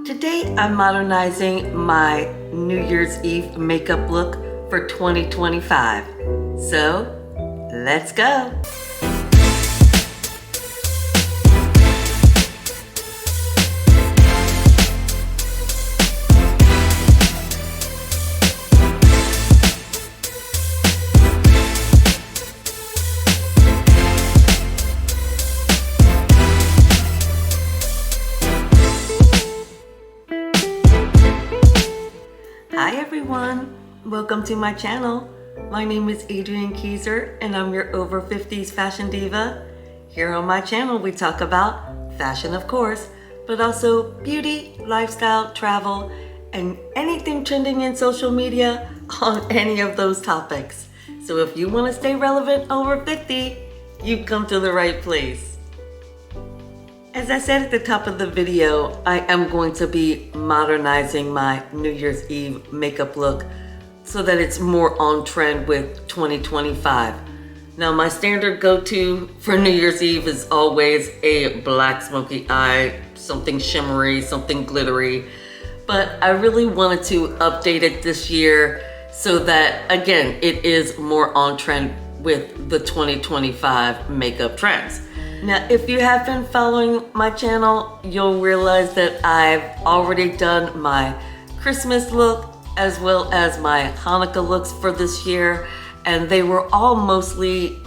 Today I'm modernizing my New Year's Eve makeup look for 2025. So, let's go! Hi everyone, welcome to my channel. My name is Adrienne Keyser and I'm your over 50s fashion diva. Here on my channel we talk about fashion, of course, but also beauty, lifestyle, travel, and anything trending in social media on any of those topics. So if you want to stay relevant over 50, you've come to the right place. As I said at the top of the video, I am going to be modernizing my New Year's Eve makeup look so that it's more on trend with 2025. Now, my standard go-to for New Year's Eve is always a black smoky eye, something shimmery, something glittery. But I really wanted to update it this year so that, again, it is more on trend with the 2025 makeup trends. Now, if you have been following my channel, you'll realize that I've already done my Christmas look as well as my Hanukkah looks for this year, and they were all mostly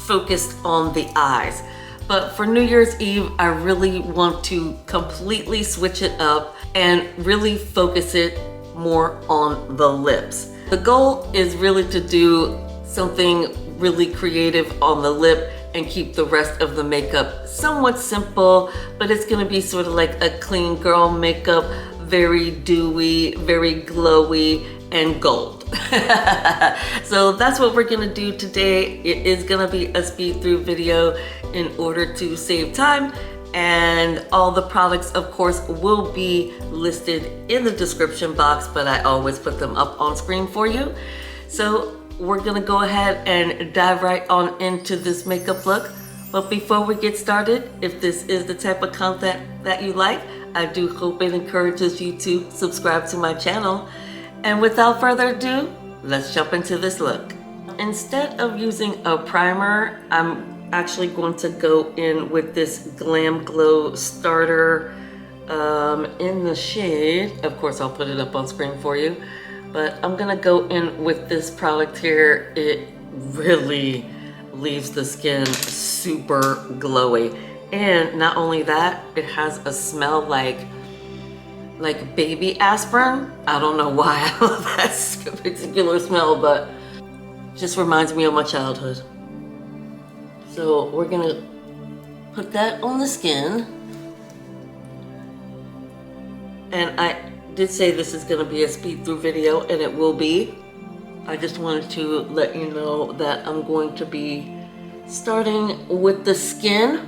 focused on the eyes. But for New Year's Eve, I really want to completely switch it up and really focus it more on the lips. The goal is really to do something really creative on the lip and keep the rest of the makeup somewhat simple, but it's gonna be sort of like a clean girl makeup, very dewy, very glowy, and gold. So that's what we're gonna do today. It is gonna be a speed through video in order to save time, and all the products, of course, will be listed in the description box, but I always put them up on screen for you. So we're gonna go ahead and dive right on into this makeup look. But before we get started, if this is the type of content that you like, I do hope it encourages you to subscribe to my channel. And without further ado, let's jump into this look. Instead of using a primer, I'm actually going to go in with this Glam Glow starter in the shade. Of course, I'll put it up on screen for you. But I'm gonna go in with this product here. It really leaves the skin super glowy. And not only that, it has a smell like baby aspirin. I don't know why I love that particular smell, but it just reminds me of my childhood. So we're gonna put that on the skin. And I did say this is going to be a speed through video, and it will be. I just wanted to let you know that I'm going to be starting with the skin,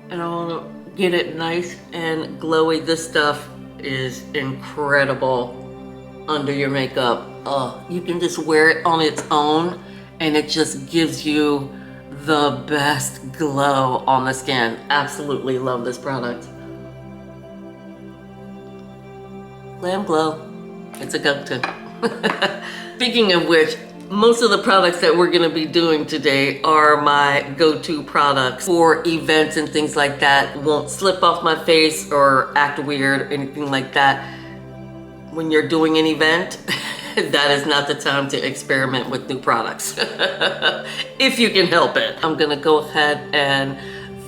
and I want to get it nice and glowy. This stuff is incredible under your makeup. You can just wear it on its own and it just gives you the best glow on the skin. Absolutely love this product. Glam Glow, it's a go-to. Speaking of which, most of the products that we're gonna be doing today are my go-to products for events and things like that. Won't slip off my face or act weird or anything like that. When you're doing an event, that is not the time to experiment with new products. If you can help it. I'm gonna go ahead and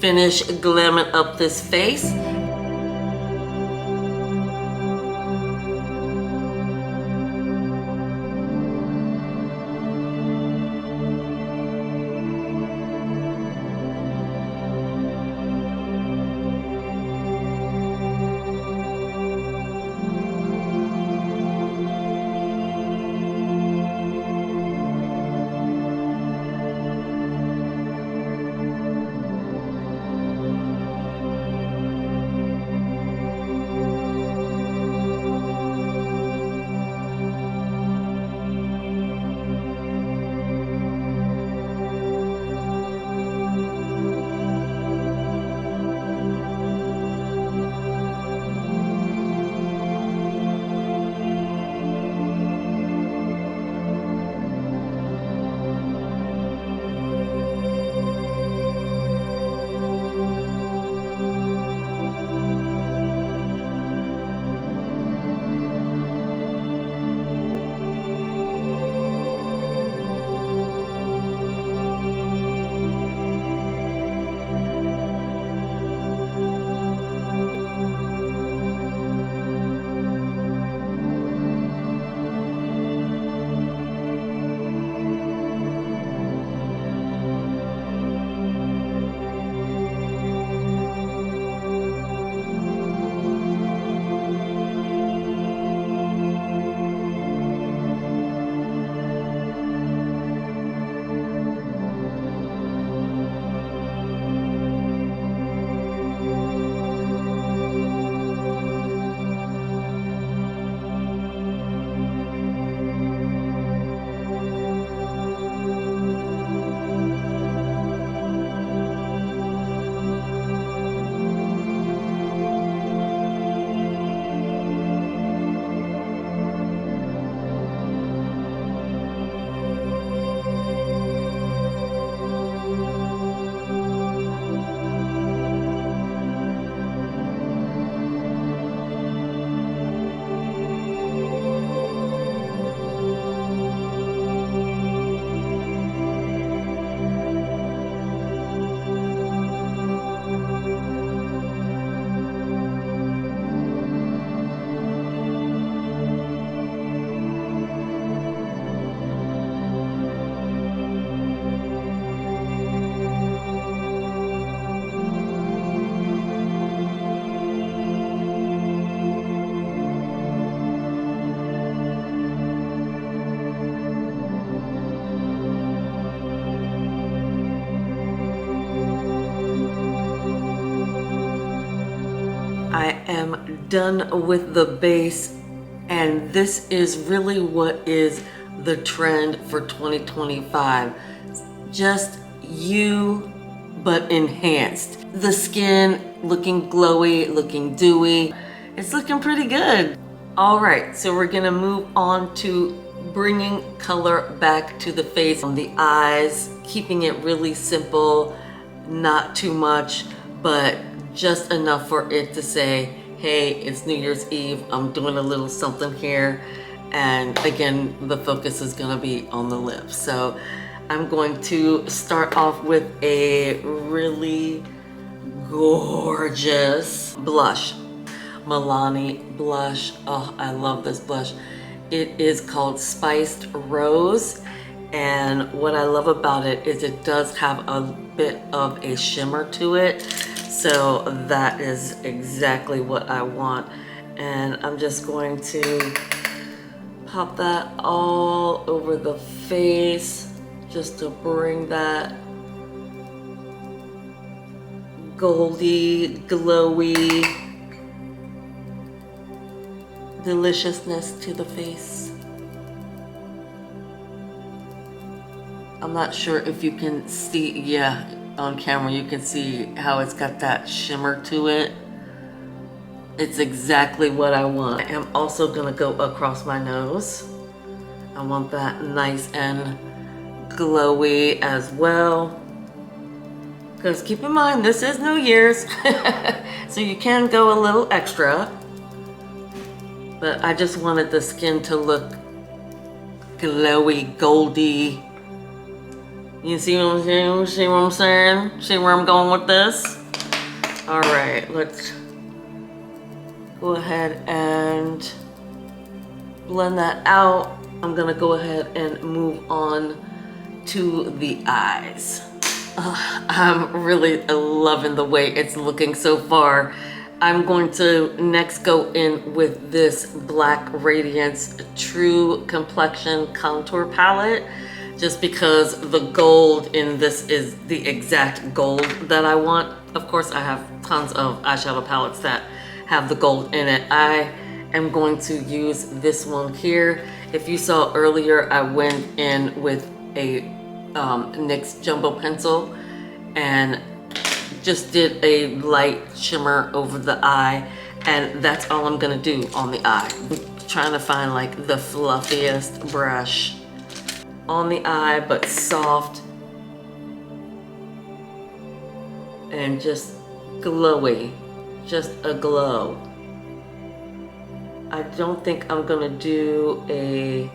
finish glamming up this face. I am done with the base, and this is really what is the trend for 2025. Just you, but enhanced. The skin looking glowy, looking dewy. It's looking pretty good. All right, so we're gonna move on to bringing color back to the face on the eyes, keeping it really simple, not too much, but just enough for it to say, hey, it's New Year's Eve, I'm doing a little something here. And again, the focus is gonna be on the lips. So I'm going to start off with a really gorgeous blush. Milani blush. Oh, I love this blush. It is called Spiced Rose. And what I love about it is it does have a bit of a shimmer to it. So that is exactly what I want. And I'm just going to pop that all over the face just to bring that goldy, glowy deliciousness to the face. I'm not sure if you can see, yeah, on camera you can see how it's got that shimmer to it. It's exactly what I want. I am also gonna go across my nose. I want that nice and glowy as well. Because keep in mind, this is New Year's, so you can go a little extra. But I just wanted the skin to look glowy, goldy. You see what I'm saying? See what I'm saying? See where I'm going with this? All right, let's go ahead and blend that out. I'm gonna go ahead and move on to the eyes. I'm really loving the way it's looking so far. I'm going to next go in with this Black Radiance True Complexion Contour Palette, just because the gold in this is the exact gold that I want. Of course, I have tons of eyeshadow palettes that have the gold in it. I am going to use this one here. If you saw earlier, I went in with a NYX Jumbo Pencil and just did a light shimmer over the eye, and that's all I'm gonna do on the eye. I'm trying to find like the fluffiest brush on the eye, but soft and just glowy, just a glow. I don't think I'm gonna do a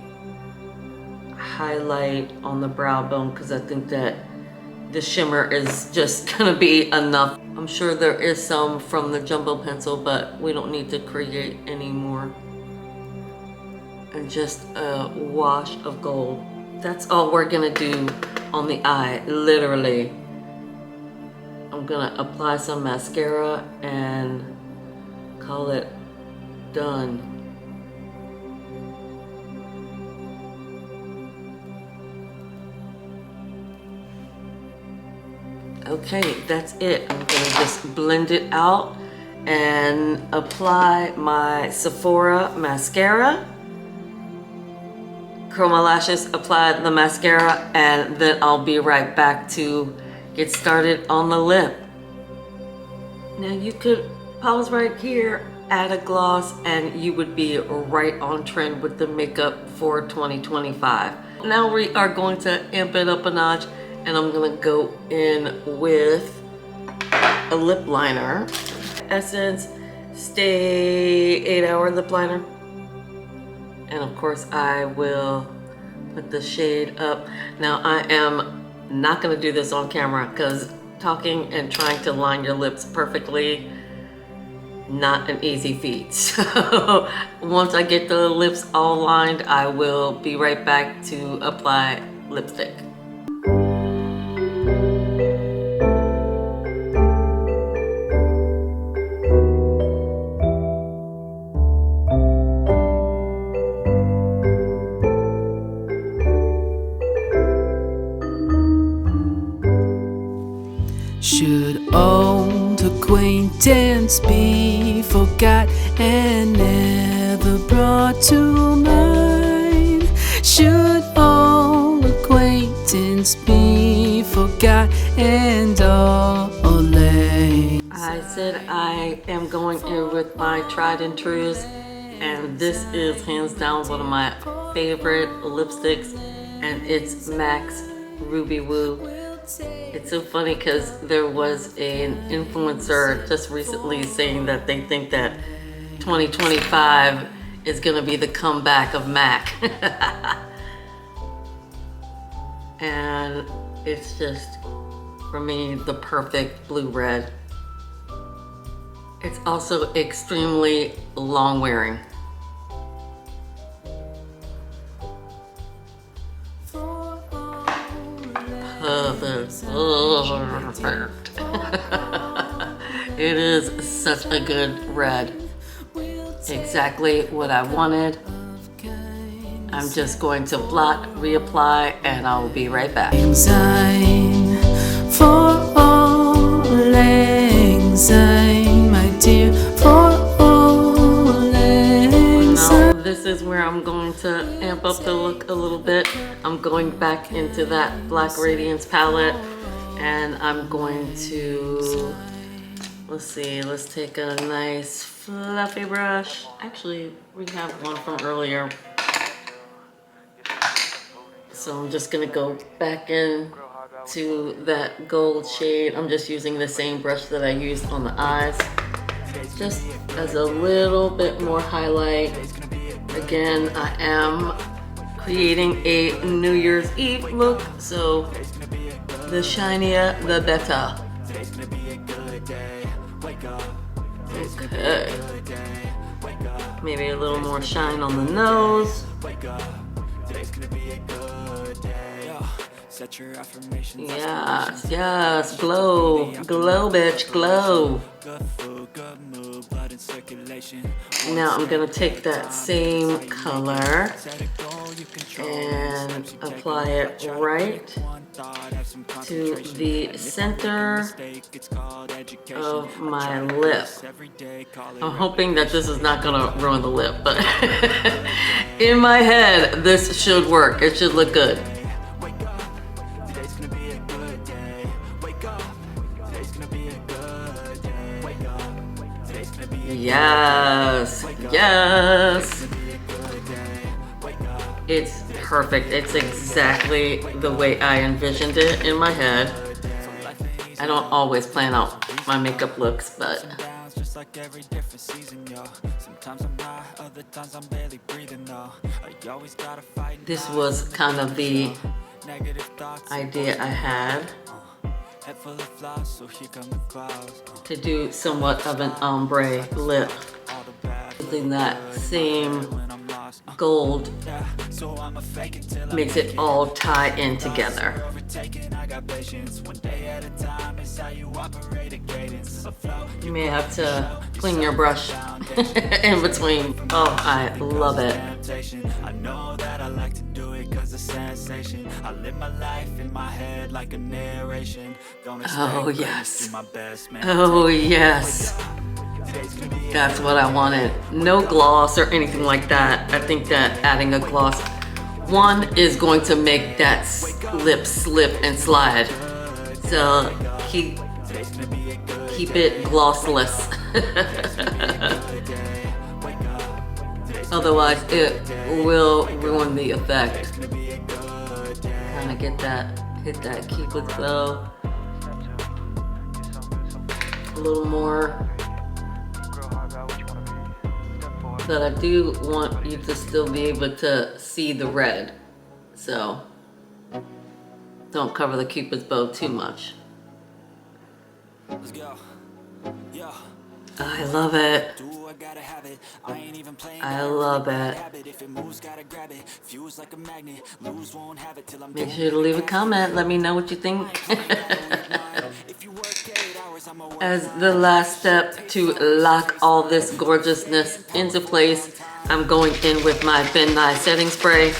highlight on the brow bone because I think that the shimmer is just gonna be enough. I'm sure there is some from the Jumbo Pencil, but we don't need to create any more. And just a wash of gold. That's all we're gonna do on the eye, literally. I'm gonna apply some mascara and call it done. Okay, that's it. I'm gonna just blend it out and apply my Sephora mascara. Curl my lashes, apply the mascara, and then I'll be right back to get started on the lip. Now you could pause right here, add a gloss, and you would be right on trend with the makeup for 2025. Now we are going to amp it up a notch, and I'm gonna go in with a lip liner. Essence Stay 8-Hour Lip Liner. And of course I will put the shade up. Now I am not gonna do this on camera because talking and trying to line your lips perfectly, not an easy feat. So once I get the lips all lined, I will be right back to apply lipstick. Should old acquaintance be be forgot and never brought to mind. Should all acquaintance be forgot and all lay? I said I am going in with my tried and trues, and this is hands down one of my favorite lipsticks, and it's MAC's Ruby Woo. It's so funny because there was an influencer just recently saying that they think that 2025 is gonna be the comeback of MAC. And it's just, for me, the perfect blue red. It's also extremely long wearing. Perfect. It is such a good red. Exactly what I wanted. I'm just going to blot, reapply, and I'll be right back. Anxiety for all anxiety, my dear, for all anxiety. Now, this is where I'm going to amp up the look a little bit. I'm going back into that Black Radiance palette, and I'm going to, let's see, let's take a nice fluffy brush. Actually, we have one from earlier. So I'm just gonna go back in to that gold shade. I'm just using the same brush that I used on the eyes, just as a little bit more highlight. Again, I am creating a New Year's Eve look, so the shinier, the better. Okay. Maybe a little more shine on the nose. Yes, yes, glow, glow, bitch, glow. Now I'm gonna take that same color and apply it right to the center of my lip. I'm hoping that this is not gonna ruin the lip, but in my head, this should work. It should look good. Yes, yes. It's perfect. It's exactly the way I envisioned it in my head. I don't always plan out my makeup looks, but this was kind of the idea I had, to do somewhat of an ombre lip using that same gold. Makes it all tie in together. You may have to clean your brush in between. Oh, I love it. I know that I like to do it cause it's sensation. I live my life in my head like a narration. Oh yes. Oh yes. That's what I wanted. No gloss or anything like that. I think that adding a gloss, one, is going to make that lip slip and slide. So keep it glossless. Otherwise it will ruin the effect. Kind of get that, hit that Cupid glow. A little more. But I do want you to still be able to see the red. So don't cover the Cupid's bow too much. Let's go. Yeah. I love it. I love it. Make sure to leave a comment. Let me know what you think. As the last step to lock all this gorgeousness into place, I'm going in with my Nye Setting Spray.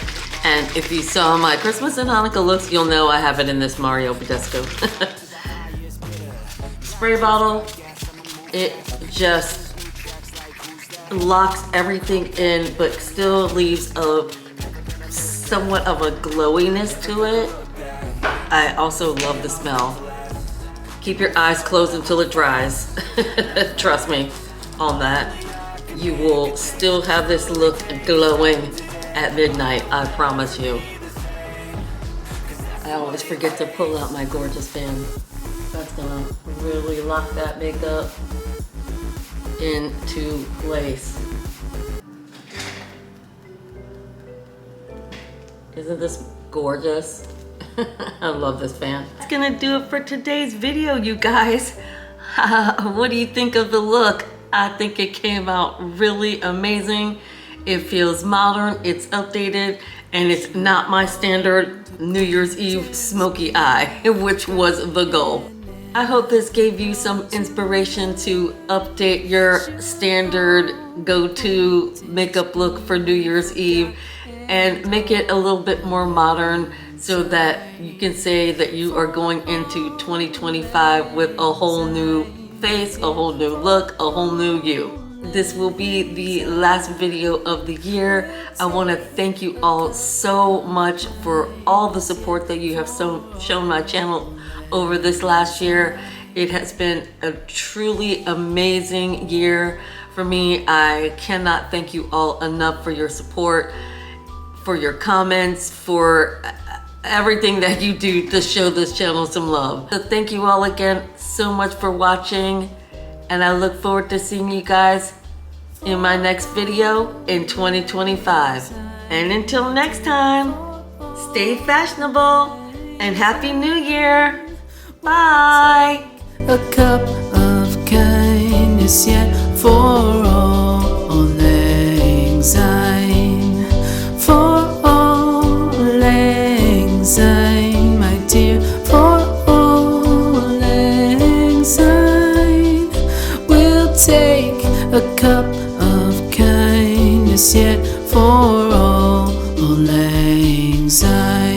And if you saw my Christmas and Hanukkah looks, you'll know I have it in this Mario Badescu spray bottle. It just locks everything in, but still leaves a somewhat of a glowiness to it. I also love the smell. Keep your eyes closed until it dries. Trust me on that. You will still have this look glowing at midnight, I promise you. I always forget to pull out my gorgeous fan. That's gonna really lock that makeup into place. Isn't this gorgeous? I love this fan. That's gonna do it for today's video, you guys. What do you think of the look? I think it came out really amazing. It feels modern, it's updated, and it's not my standard New Year's Eve smoky eye, which was the goal. I hope this gave you some inspiration to update your standard go-to makeup look for New Year's Eve and make it a little bit more modern so that you can say that you are going into 2025 with a whole new face, a whole new look, a whole new you. This will be the last video of the year. I want to thank you all so much for all the support that you have shown my channel over this last year. It has been a truly amazing year for me. I cannot thank you all enough for your support, for your comments, for everything that you do to show this channel some love. So thank you all again so much for watching, and I look forward to seeing you guys in my next video in 2025. And until next time, stay fashionable and Happy New Year. Bye. A cup of kindness yet for all lang syne, for all lang syne, my dear, for all lang syne. We'll take a cup of kindness yet for all lang syne.